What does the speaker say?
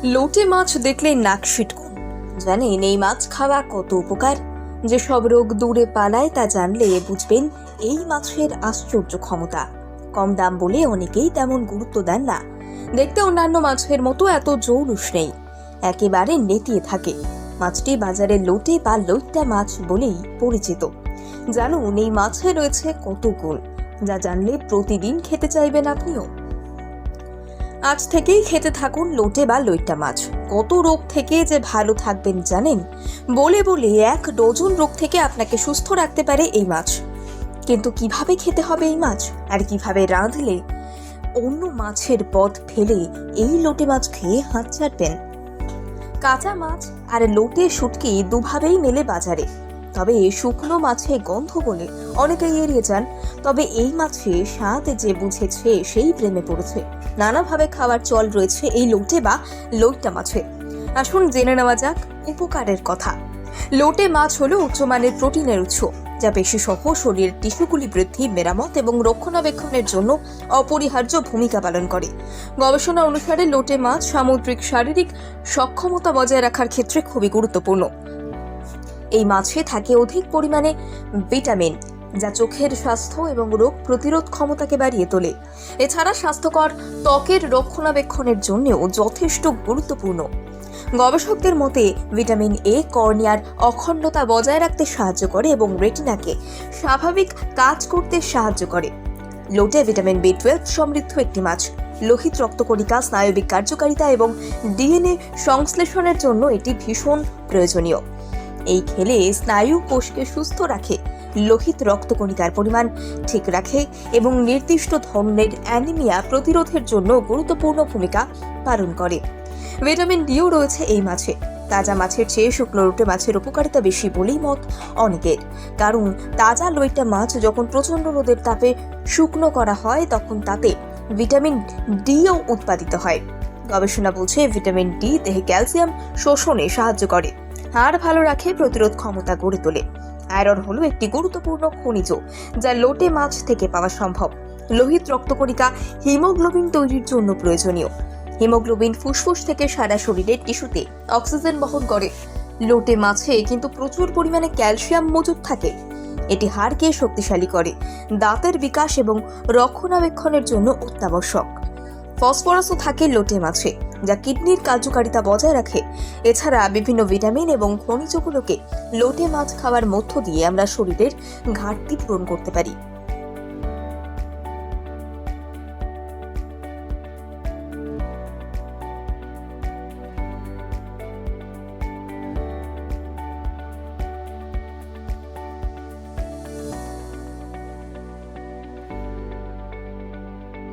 লোটে মাছ দেখলেই নাক সিটকুন। জানেন এই মাছ খাওয়া কত উপকার? যে সব রোগ দূরে পালায় তা জানলে বুঝবেন এই মাছের আশ্চর্য ক্ষমতা। কম দাম বলে অনেকেই তেমন গুরুত্ব দেন না। দেখতে অন্যান্য মাছের মতো এত জৌলুস নেই, একেবারে নেতিয়ে থাকে। মাছটি বাজারে লোটে বা লইট্টা মাছ বলেই পরিচিত। জানুন এই মাছে রয়েছে কত গুণ, যা জানলে প্রতিদিন খেতে চাইবেন আপনিও। আজ থেকেই খেতে থাকুন লোটে বা লইট্টা মাছ। কত রোগ থেকে যে ভালো থাকবেন জানেন? বলে বলে 1 ডজন রোগ থেকে আপনাকে সুস্থ রাখতে পারে এই মাছ। কিন্তু কিভাবে খেতে হবে এই মাছ, আর কিভাবে রাঁধলে অন্য মাছের পদ ফেলে এই লোটে মাছ খেয়ে হাত ছাড়বেন? কাঁচা মাছ আর লোটে শুটকি দুভাবেই মেলে বাজারে, তবে শুকনো মাছে গন্ধ বলে অনেকেই এড়িয়ে যান। তবে এই মাছে স্বাদ যে বুঝেছে সেই প্রেমে পড়েছে। নানাভাবে খাওয়ার চল রয়েছে এই লোটে বা লইট্টা মাছে। আসুন জেনে নেওয়া যাক উপকারের কথা। লোটে মাছ হলো উচ্চমানের প্রোটিনের উৎস, যা পেশি সহ শরীরের টিস্যুগুলি বৃদ্ধি, মেরামত এবং রক্ষণাবেক্ষণের জন্য অপরিহার্য ভূমিকা পালন করে। গবেষণা অনুসারে লোটে মাছ সামুদ্রিক শারীরিক সক্ষমতা বজায় রাখার ক্ষেত্রে খুবই গুরুত্বপূর্ণ। এই মাছে থাকে অধিক পরিমাণে ভিটামিন, যা চোখের স্বাস্থ্য এবং রোগ প্রতিরোধ ক্ষমতাকে বাড়িয়ে তোলে। এছাড়া স্বাস্থ্যকর ত্বকের রক্ষণাবেক্ষণের জন্যও যথেষ্ট গুরুত্বপূর্ণ। গবেষকদের মতে ভিটামিন এ কর্নিয়ার অখণ্ডতা বজায় রাখতে সাহায্য করে এবং রেটিনাকে স্বাভাবিক কাজ করতে সাহায্য করে। লোটে ভিটামিন B12 সমৃদ্ধ একটি মাছ। লোহিত রক্তকণিকা, স্নায়বিক কার্যকারিতা এবং ডিএনএ সংশ্লেষণের জন্য এটি ভীষণ প্রয়োজনীয়। এই খেলে স্নায়ু কোষকে সুস্থ রাখে, লোহিত রক্তকণিকার পরিমাণ ঠিক রাখে এবং নির্দিষ্ট ধরনের অ্যানিমিয়া প্রতিরোধের জন্য গুরুত্বপূর্ণ ভূমিকা পালন করে। ভিটামিন ডিও রয়েছে এই মাছে। তাজা মাছের চেয়ে শুকনো লোটে মাছের উপকারিতা বেশি বলেই মত অনেকের। কারণ তাজা লইট্টা মাছ যখন প্রচণ্ড রোদের তাপে শুকনো করা হয় তখন তাতে ভিটামিন ডিও উৎপাদিত হয়। গবেষণা বলছে ভিটামিন ডি দেহে ক্যালসিয়াম শোষণে সাহায্য করে, হাড় ভালো রাখে, প্রতিরোধ ক্ষমতা গড়ে তোলে। আয়রন হলো একটি গুরুত্বপূর্ণ খনিজ যা লোটে মাছ থেকে পাওয়া সম্ভব। লোহিত রক্তকণিকা হিমোগ্লোবিন তৈরির জন্য প্রয়োজনীয়। হিমোগ্লোবিন ফুসফুস থেকে সারা শরীরের টিস্যুতে অক্সিজেন বহন করে। লোটে মাছে কিন্তু প্রচুর পরিমাণে ক্যালসিয়াম মজুদ থাকে। এটি হাড়কে শক্তিশালী করে, দাঁতের বিকাশ এবং রক্ষণাবেক্ষণের জন্য অত্যাবশ্যক। ফসফরাসও থাকে লোটে মাছে, যা কিডনির কার্যকারিতা বজায় রাখে। এছাড়া বিভিন্ন ভিটামিন এবং খনিজগুলোকে লোটে মাছ খাওয়ার মধ্য দিয়ে আমরা শরীরের ঘাটতি পূরণ করতে পারি।